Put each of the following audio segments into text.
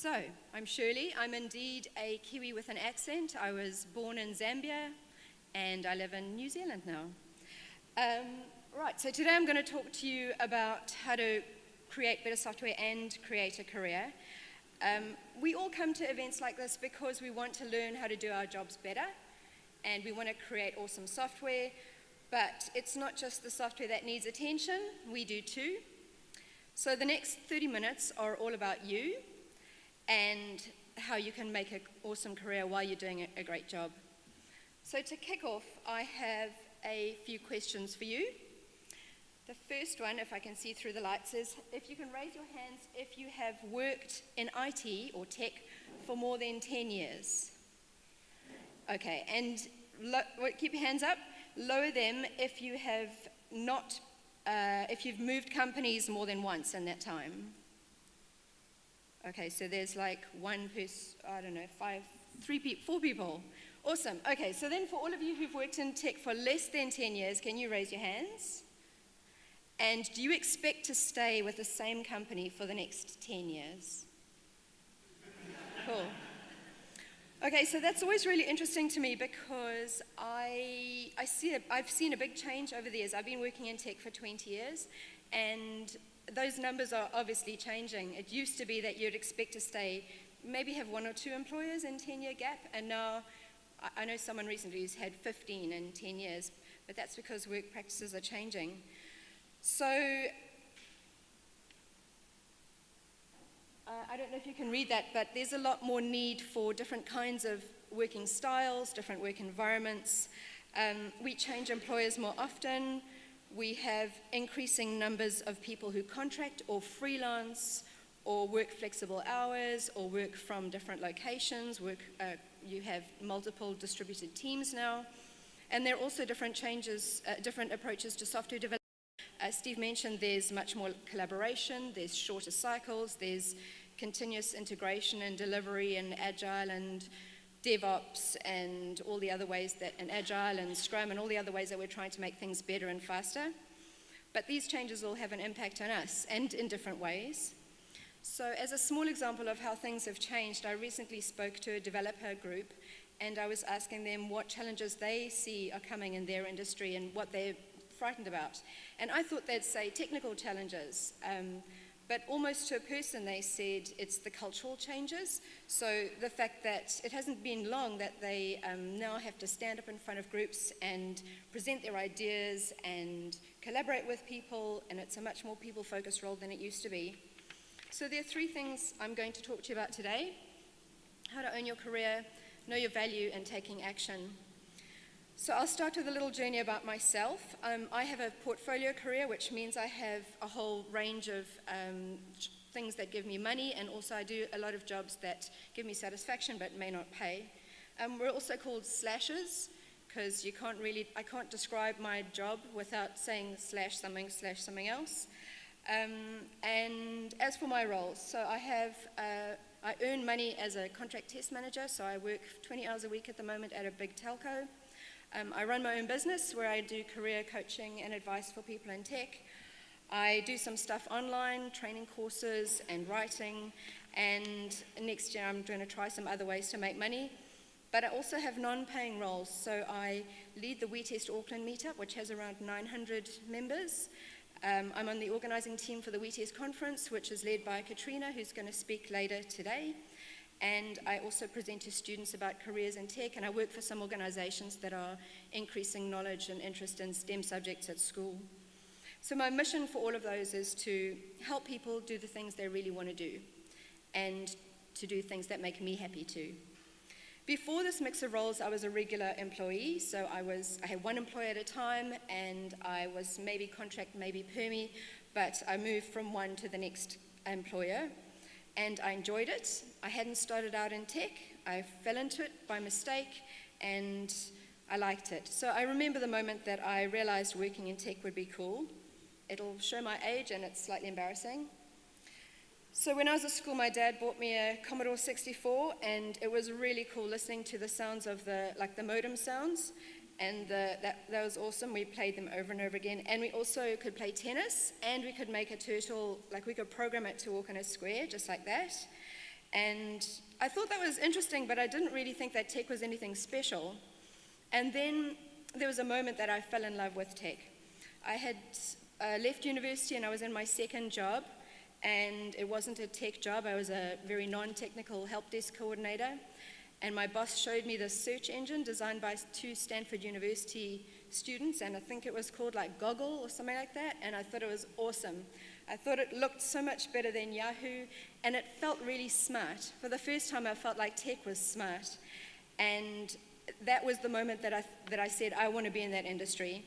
So, I'm Shirley. I'm indeed a Kiwi with an accent. I was born in Zambia and I live in New Zealand now. Right, so today I'm going to talk to you about how to create better software and create a career. We all come to events like this because we want to learn how to do our jobs better and we want to create awesome software, but it's not just the software that needs attention, we do too. So the next 30 minutes are all about you and how you can make an awesome career while you're doing a great job. So to kick off, I have a few questions for you. The first one, if I can see through the lights, is if you can raise your hands if you have worked in IT or tech for more than 10 years. Okay, and keep your hands up. Lower them if you have not, if you've moved companies more than once in that time. Okay, so there's like one person, I don't know, four people. Awesome. Okay, so then for all of you who've worked in tech for less than 10 years, can you raise your hands? And do you expect to stay with the same company for the next 10 years? Cool. Okay, so that's always really interesting to me because I've seen a big change over the years. I've been working in tech for 20 years, and those numbers are obviously changing. It used to be that you'd expect to stay, maybe have one or two employers in 10-year gap, and now I know someone recently who's had 15 in 10 years, but that's because work practices are changing. So, I don't know if you can read that, but there's a lot more need for different kinds of working styles, different work environments. We change employers more often. We have increasing numbers of people who contract or freelance or work flexible hours or work from different locations. You have multiple distributed teams now. And there are also different changes, different approaches to software development. As Steve mentioned, there's much more collaboration, there's shorter cycles, there's continuous integration and delivery and agile and DevOps and all the other ways that, and Agile and Scrum and all the other ways that we're trying to make things better and faster. But these changes all have an impact on us and in different ways. So as a small example of how things have changed, I recently spoke to a developer group and I was asking them what challenges they see are coming in their industry and what they're frightened about. And I thought they'd say technical challenges. But almost to a person they said it's the cultural changes. So the fact that it hasn't been long that they now have to stand up in front of groups and present their ideas and collaborate with people, and it's a much more people-focused role than it used to be. So there are three things I'm going to talk to you about today: how to own your career, know your value, and taking action. So I'll start with a little journey about myself. I have a portfolio career, which means I have a whole range of things that give me money, and also I do a lot of jobs that give me satisfaction but may not pay. We're also called slashers, because I can't describe my job without saying slash something else. And as for my roles, so I earn money as a contract test manager, so I work 20 hours a week at the moment at a big telco. I run my own business where I do career coaching and advice for people in tech. I do some stuff online, training courses and writing, and next year I'm going to try some other ways to make money. But I also have non-paying roles, so I lead the We Test Auckland meetup, which has around 900 members. I'm on the organising team for the We Test conference, which is led by Katrina, who's going to speak later today. And I also present to students about careers in tech, and I work for some organizations that are increasing knowledge and interest in STEM subjects at school. So my mission for all of those is to help people do the things they really want to do, and to do things that make me happy too. Before this mix of roles, I was a regular employee, so I had one employer at a time, and I was maybe contract, maybe permie, but I moved from one to the next employer. And I enjoyed it. I hadn't started out in tech. I fell into it by mistake, and I liked it. So I remember the moment that I realized working in tech would be cool. It'll show my age, and it's slightly embarrassing. So when I was at school, my dad bought me a Commodore 64, and it was really cool listening to the sounds of the modem sounds. And that was awesome. We played them over and over again. And we also could play tennis, and we could make a turtle, we could program it to walk in a square, just like that. And I thought that was interesting, but I didn't really think that tech was anything special. And then there was a moment that I fell in love with tech. I had left university and I was in my second job, and it wasn't a tech job. I was a very non-technical help desk coordinator, and my boss showed me this search engine designed by 2 Stanford University students, and I think it was called like Goggle or something like that, and I thought it was awesome. I thought it looked so much better than Yahoo, and it felt really smart. For the first time, I felt like tech was smart, and that was the moment that I said, I want to be in that industry.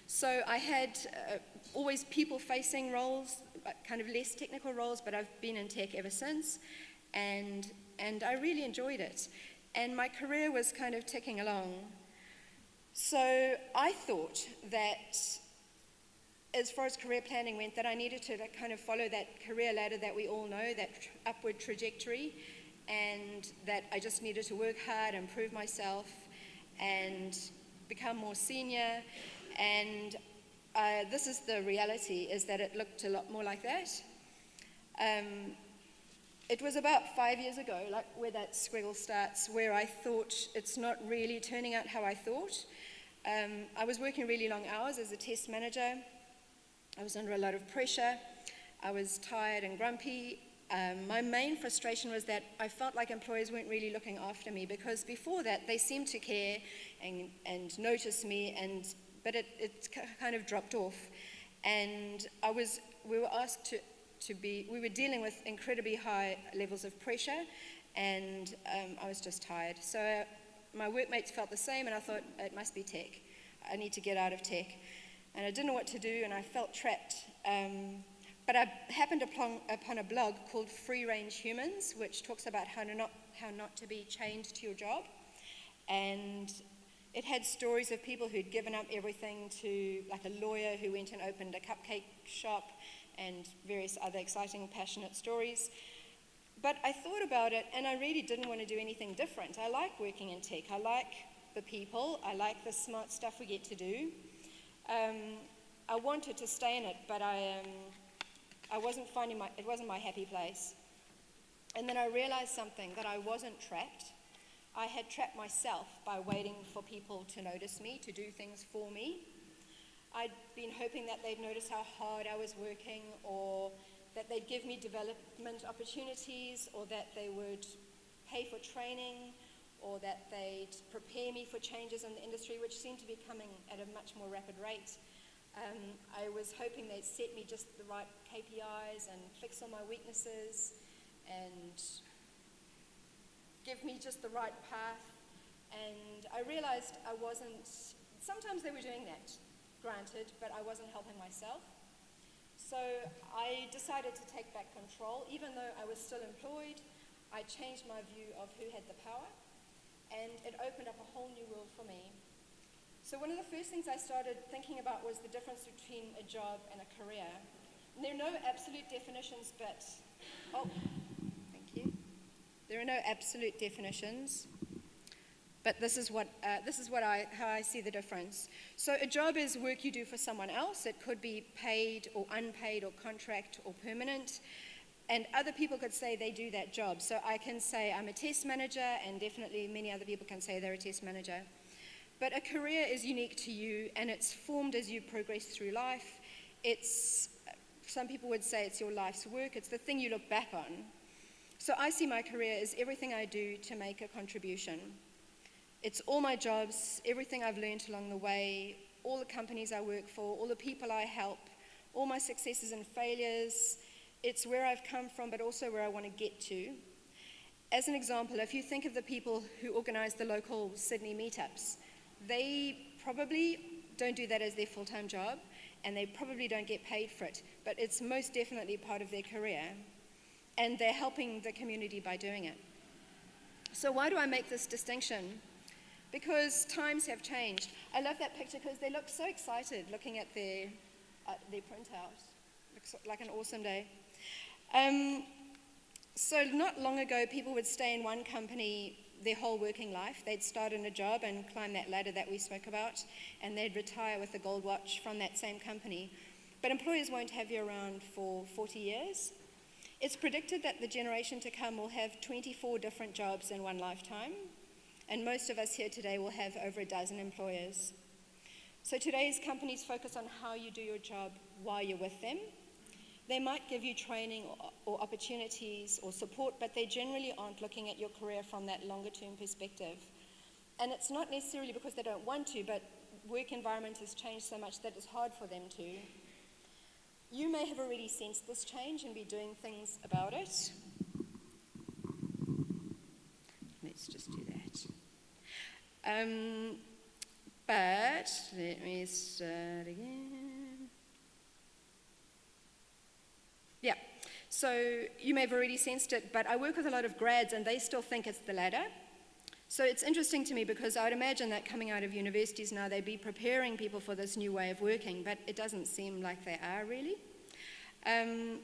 So I had always people-facing roles, kind of less technical roles, but I've been in tech ever since, and I really enjoyed it. And my career was kind of ticking along. So I thought that as far as career planning went, that I needed to kind of follow that career ladder that we all know, that upward trajectory, and that I just needed to work hard, improve myself, and become more senior. And this is the reality, is that it looked a lot more like that. It was about 5 years ago, like where that squiggle starts, where I thought it's not really turning out how I thought. I was working really long hours as a test manager. I was under a lot of pressure. I was tired and grumpy. My main frustration was that I felt like employers weren't really looking after me, because before that they seemed to care and notice me, but it kind of dropped off. And we were asked we were dealing with incredibly high levels of pressure, and I was just tired. So my workmates felt the same, and I thought, it must be tech. I need to get out of tech. And I didn't know what to do, and I felt trapped. But I happened upon a blog called Free Range Humans, which talks about how not to be chained to your job. And it had stories of people who'd given up everything, to like a lawyer who went and opened a cupcake shop, and various other exciting, passionate stories. But I thought about it, and I really didn't want to do anything different. I like working in tech. I like the people. I like the smart stuff we get to do. I wanted to stay in it, but I wasn't finding it wasn't my happy place. And then I realized something, that I wasn't trapped. I had trapped myself by waiting for people to notice me, to do things for me. I'd been hoping that they'd notice how hard I was working, or that they'd give me development opportunities, or that they would pay for training, or that they'd prepare me for changes in the industry, which seemed to be coming at a much more rapid rate. I was hoping they'd set me just the right KPIs and fix all my weaknesses and give me just the right path. And I realized I wasn't, sometimes they were doing that, granted, but I wasn't helping myself. So I decided to take back control. Even though I was still employed, I changed my view of who had the power, and it opened up a whole new world for me. So one of the first things I started thinking about was the difference between a job and a career. And there are no absolute definitions, but, thank you. There are no absolute definitions, but this is how I see the difference. So a job is work you do for someone else. It could be paid or unpaid or contract or permanent. And other people could say they do that job. So I can say I'm a test manager, and definitely many other people can say they're a test manager. But a career is unique to you, and it's formed as you progress through life. Some people would say it's your life's work. It's the thing you look back on. So I see my career as everything I do to make a contribution. It's all my jobs, everything I've learned along the way, all the companies I work for, all the people I help, all my successes and failures. It's where I've come from, but also where I want to get to. As an example, if you think of the people who organize the local Sydney meetups, they probably don't do that as their full-time job, and they probably don't get paid for it, but it's most definitely part of their career, and they're helping the community by doing it. So why do I make this distinction? Because times have changed. I love that picture because they look so excited looking at their printout. Looks like an awesome day. So not long ago, people would stay in one company their whole working life. They'd start in a job and climb that ladder that we spoke about, and they'd retire with a gold watch from that same company. But employers won't have you around for 40 years. It's predicted that the generation to come will have 24 different jobs in one lifetime, and most of us here today will have over a dozen employers. So today's companies focus on how you do your job while you're with them. They might give you training or opportunities or support, but they generally aren't looking at your career from that longer-term perspective. And it's not necessarily because they don't want to, but work environment has changed so much that it's hard for them to. You may have already sensed this change and be doing things about it. Let's just do that. But let me start again. Yeah, so you may have already sensed it, but I work with a lot of grads and they still think it's the ladder. So it's interesting to me because I would imagine that coming out of universities now, they'd be preparing people for this new way of working, but it doesn't seem like they are really.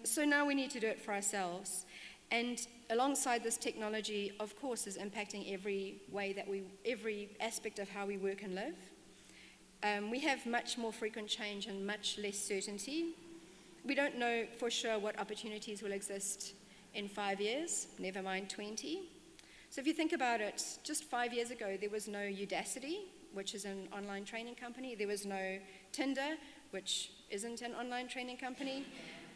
So now we need to do it for ourselves. And alongside this, technology, of course, is impacting every aspect of how we work and live. We have much more frequent change and much less certainty. We don't know for sure what opportunities will exist in 5 years, never mind 20. So if you think about it, just 5 years ago, there was no Udacity, which is an online training company. There was no Tinder, which isn't an online training company.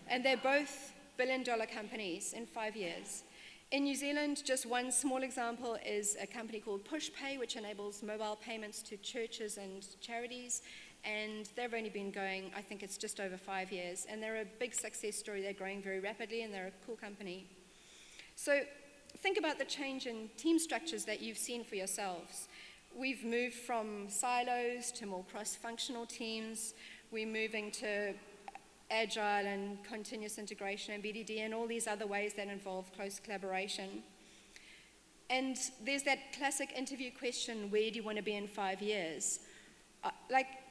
And they're both billion-dollar companies in 5 years. In New Zealand, just one small example is a company called PushPay, which enables mobile payments to churches and charities. And they've only been going, I think it's just over 5 years. And they're a big success story. They're growing very rapidly, and they're a cool company. So think about the change in team structures that you've seen for yourselves. We've moved from silos to more cross-functional teams. We're moving to agile and continuous integration and BDD and all these other ways that involve close collaboration. And there's that classic interview question, where do you want to be in 5 years?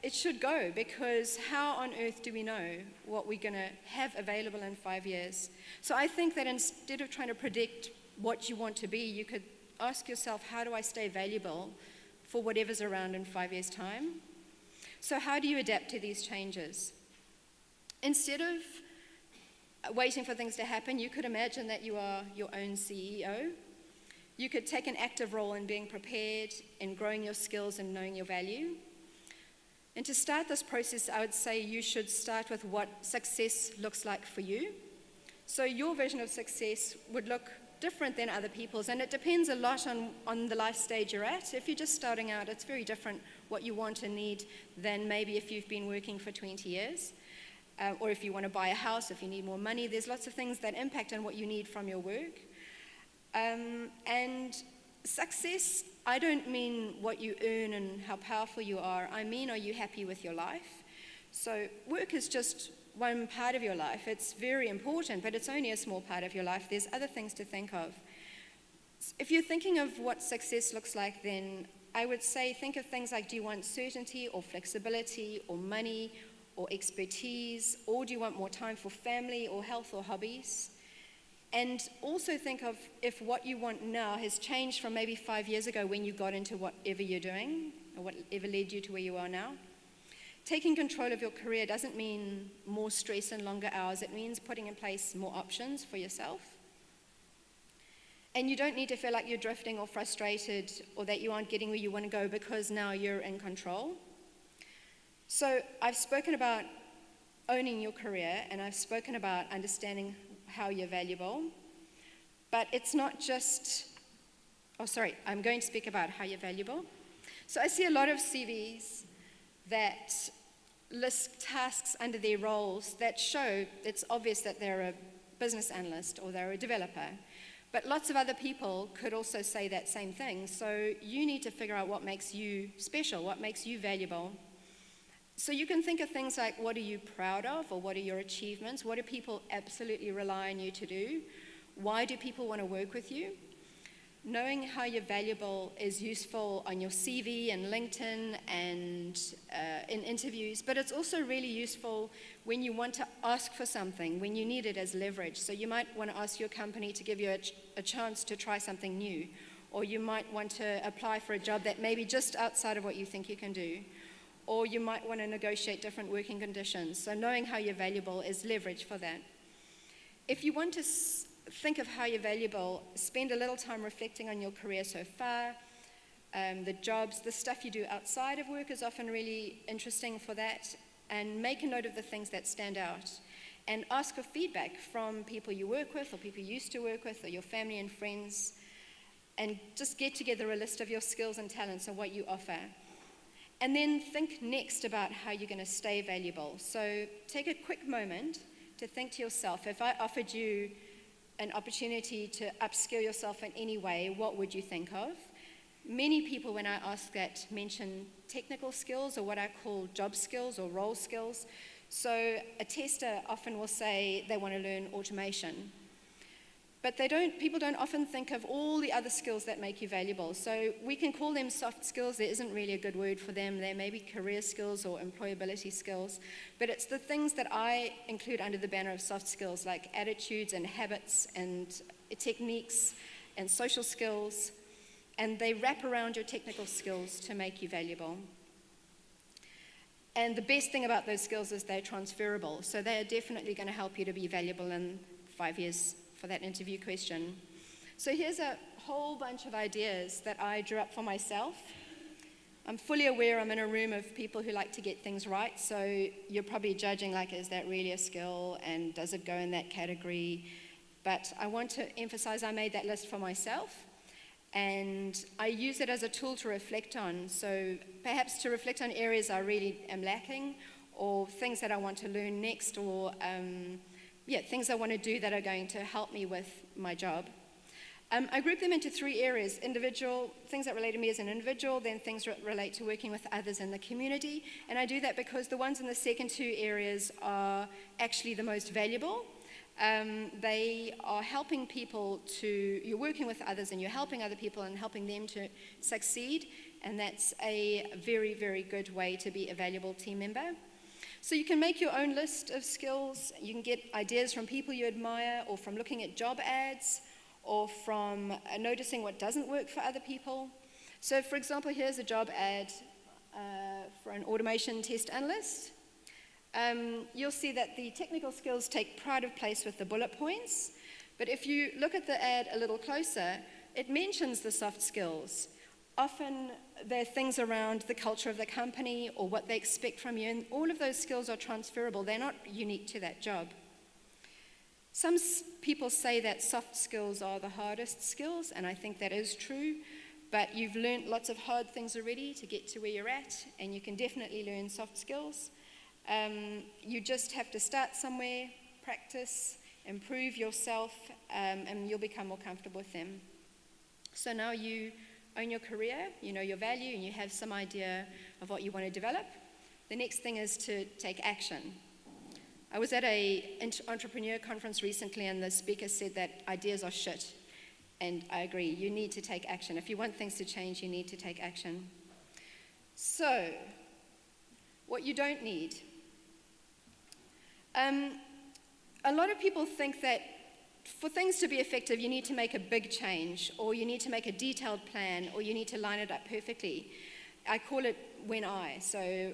It should go, because how on earth do we know what we're going to have available in 5 years? So I think that instead of trying to predict what you want to be, you could ask yourself, how do I stay valuable for whatever's around in 5 years' time? So how do you adapt to these changes? Instead of waiting for things to happen, you could imagine that you are your own CEO. You could take an active role in being prepared, in growing your skills and knowing your value. And to start this process, I would say you should start with what success looks like for you. So your vision of success would look different than other people's, and it depends a lot on the life stage you're at. If you're just starting out, it's very different what you want and need than maybe if you've been working for 20 years. Or if you want to buy a house, if you need more money, there's lots of things that impact on what you need from your work. And success, I don't mean what you earn and how powerful you are. I mean, are you happy with your life? So work is just one part of your life. It's very important, but it's only a small part of your life. There's other things to think of. If you're thinking of what success looks like, then I would say think of things like, do you want certainty or flexibility or money or expertise, or do you want more time for family or health or hobbies? And also think of if what you want now has changed from maybe 5 years ago when you got into whatever you're doing or whatever led you to where you are now. Taking control of your career doesn't mean more stress and longer hours. It means putting in place more options for yourself. And you don't need to feel like you're drifting or frustrated or that you aren't getting where you want to go because now you're in control. So I've spoken about owning your career, and I've spoken about understanding how you're valuable. But it's not just, I'm going to speak about how you're valuable. So I see a lot of CVs that list tasks under their roles that show it's obvious that they're a business analyst or they're a developer. But lots of other people could also say that same thing. So you need to figure out what makes you special, what makes you valuable. So you can think of things like, what are you proud of, or what are your achievements? What do people absolutely rely on you to do? Why do people want to work with you? Knowing how you're valuable is useful on your CV and LinkedIn and in interviews, but it's also really useful when you want to ask for something, when you need it as leverage. So you might want to ask your company to give you a chance to try something new, or you might want to apply for a job that may be just outside of what you think you can do. Or you might want to negotiate different working conditions. So knowing how you're valuable is leverage for that. If you want to think of how you're valuable, spend a little time reflecting on your career so far. The jobs, the stuff you do outside of work is often really interesting for that. And make a note of the things that stand out. And ask for feedback from people you work with, or people you used to work with, or your family and friends. And just get together a list of your skills and talents and what you offer. And then think next about how you're going to stay valuable. So take a quick moment to think to yourself, if I offered you an opportunity to upskill yourself in any way, what would you think of? Many people, when I ask that, mention technical skills, or what I call job skills or role skills. So a tester often will say they want to learn automation. But people don't often think of all the other skills that make you valuable. So we can call them soft skills. There isn't really a good word for them. They may be career skills or employability skills. But it's the things that I include under the banner of soft skills, like attitudes and habits and techniques and social skills. And they wrap around your technical skills to make you valuable. And the best thing about those skills is they're transferable. So they are definitely going to help you to be valuable in 5 years for that interview question. So here's a whole bunch of ideas that I drew up for myself. I'm fully aware I'm in a room of people who like to get things right, so you're probably judging like, is that really a skill, and does it go in that category? But I want to emphasize I made that list for myself, and I use it as a tool to reflect on. So perhaps to reflect on areas I really am lacking, or things that I want to learn next, or things I want to do that are going to help me with my job. I group them into 3 areas: individual, things that relate to me as an individual, then things that relate to working with others in the community. And I do that because the ones in the second 2 areas are actually the most valuable. They are helping people you're working with others and you're helping other people and helping them to succeed. And that's a very, very good way to be a valuable team member. So you can make your own list of skills. You can get ideas from people you admire, or from looking at job ads, or from noticing what doesn't work for other people. So for example, here's a job ad for an automation test analyst. You'll see that the technical skills take pride of place with the bullet points. But if you look at the ad a little closer, it mentions the soft skills. Often there are things around the culture of the company or what they expect from you, and all of those skills are transferable. They're not unique to that job. Some people say that soft skills are the hardest skills, and I think that is true, but you've learned lots of hard things already to get to where you're at, and you can definitely learn soft skills. You just have to start somewhere, practice, improve yourself, and you'll become more comfortable with them. So now you own your career, you know your value, and you have some idea of what you want to develop. The next thing is to take action. I was at an entrepreneur conference recently, and the speaker said that ideas are shit. And I agree, you need to take action. If you want things to change, you need to take action. So, what you don't need. A lot of people think that for things to be effective, you need to make a big change, or you need to make a detailed plan, or you need to line it up perfectly. I call it when I. So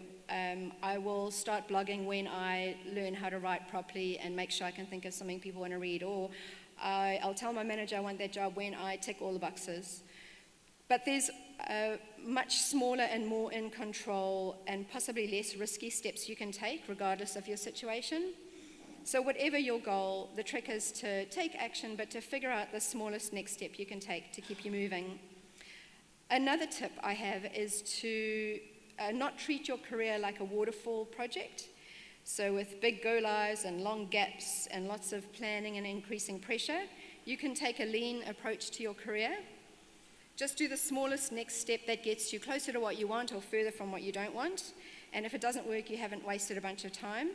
I will start blogging when I learn how to write properly and make sure I can think of something people want to read. Or I'll tell my manager I want that job when I tick all the boxes. But there's much smaller and more in control and possibly less risky steps you can take regardless of your situation. So whatever your goal, the trick is to take action, but to figure out the smallest next step you can take to keep you moving. Another tip I have is to not treat your career like a waterfall project. So with big go lives and long gaps and lots of planning and increasing pressure, you can take a lean approach to your career. Just do the smallest next step that gets you closer to what you want or further from what you don't want. And if it doesn't work, you haven't wasted a bunch of time.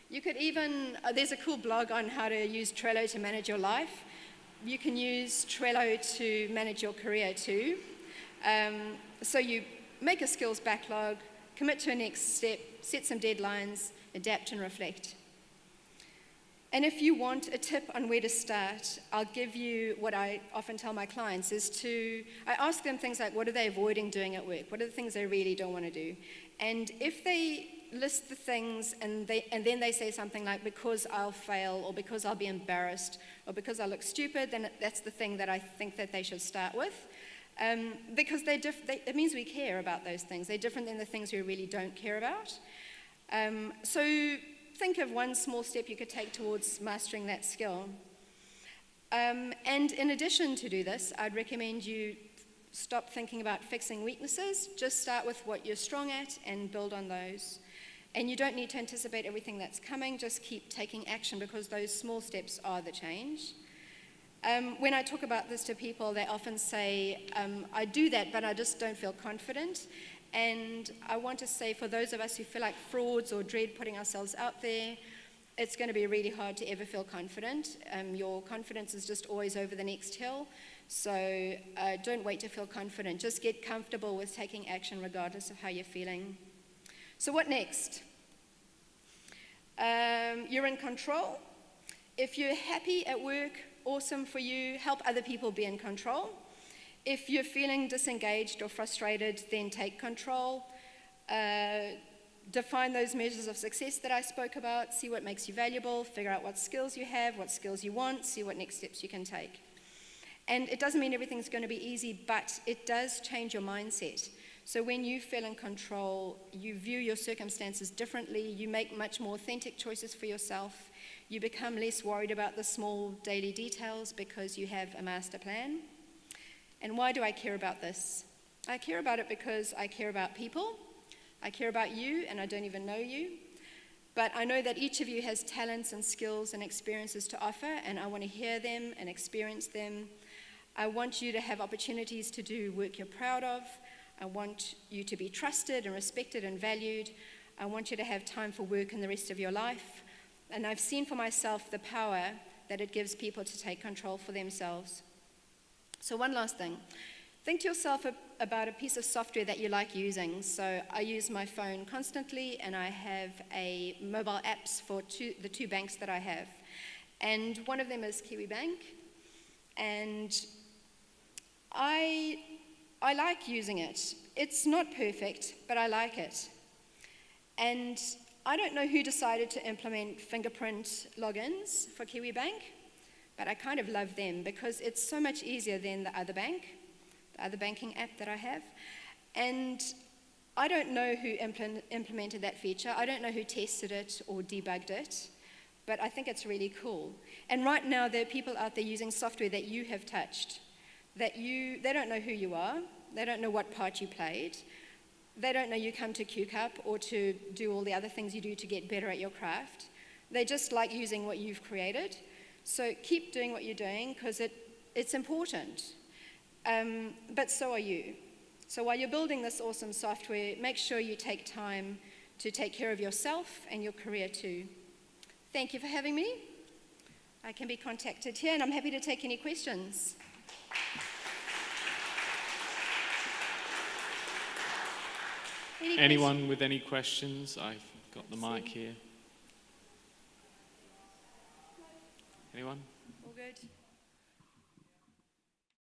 You could even, there's a cool blog on how to use Trello to manage your life. You can use Trello to manage your career too. So you make a skills backlog, commit to a next step, set some deadlines, adapt and reflect. And if you want a tip on where to start, I'll give you what I often tell my clients I ask them things like, what are they avoiding doing at work? What are the things they really don't want to do? And if they list the things and then they say something like, because I'll fail, or because I'll be embarrassed, or because I look stupid, then that's the thing that I think that they should start with. Because it means we care about those things. They're different than the things we really don't care about. So think of one small step you could take towards mastering that skill. And in addition to do this, I'd recommend you stop thinking about fixing weaknesses. Just start with what you're strong at and build on those. And you don't need to anticipate everything that's coming. Just keep taking action, because those small steps are the change. When I talk about this to people, they often say, I do that, but I just don't feel confident. And I want to say, for those of us who feel like frauds or dread putting ourselves out there, it's going to be really hard to ever feel confident. Your confidence is just always over the next hill. So don't wait to feel confident. Just get comfortable with taking action regardless of how you're feeling. So what next? You're in control. If you're happy at work, awesome for you. Help other people be in control. If you're feeling disengaged or frustrated, then take control. Define those measures of success that I spoke about. See what makes you valuable. Figure out what skills you have, what skills you want. See what next steps you can take. And it doesn't mean everything's going to be easy, but it does change your mindset. So when you feel in control, you view your circumstances differently. You make much more authentic choices for yourself. You become less worried about the small daily details because you have a master plan. And why do I care about this? I care about it because I care about people. I care about you, and I don't even know you. But I know that each of you has talents and skills and experiences to offer, and I want to hear them and experience them. I want you to have opportunities to do work you're proud of. I want you to be trusted and respected and valued. I want you to have time for work in the rest of your life. And I've seen for myself the power that it gives people to take control for themselves. So one last thing. Think to yourself about a piece of software that you like using. So I use my phone constantly, and I have mobile apps for the two banks that I have. And one of them is Kiwi Bank. And I like using it. It's not perfect, but I like it. And I don't know who decided to implement fingerprint logins for Kiwi Bank, but I kind of love them because it's so much easier than the other banking app that I have. And I don't know who implemented that feature. I don't know who tested it or debugged it, but I think it's really cool. And right now, there are people out there using software that you have touched, they don't know who you are, they don't know what part you played, they don't know you come to CukeUp or to do all the other things you do to get better at your craft. They just like using what you've created. So keep doing what you're doing, because it's important. But so are you. So while you're building this awesome software, make sure you take time to take care of yourself and your career too. Thank you for having me. I can be contacted here, and I'm happy to take any questions. Anyone with any questions? I've got the mic here. Anyone? All good.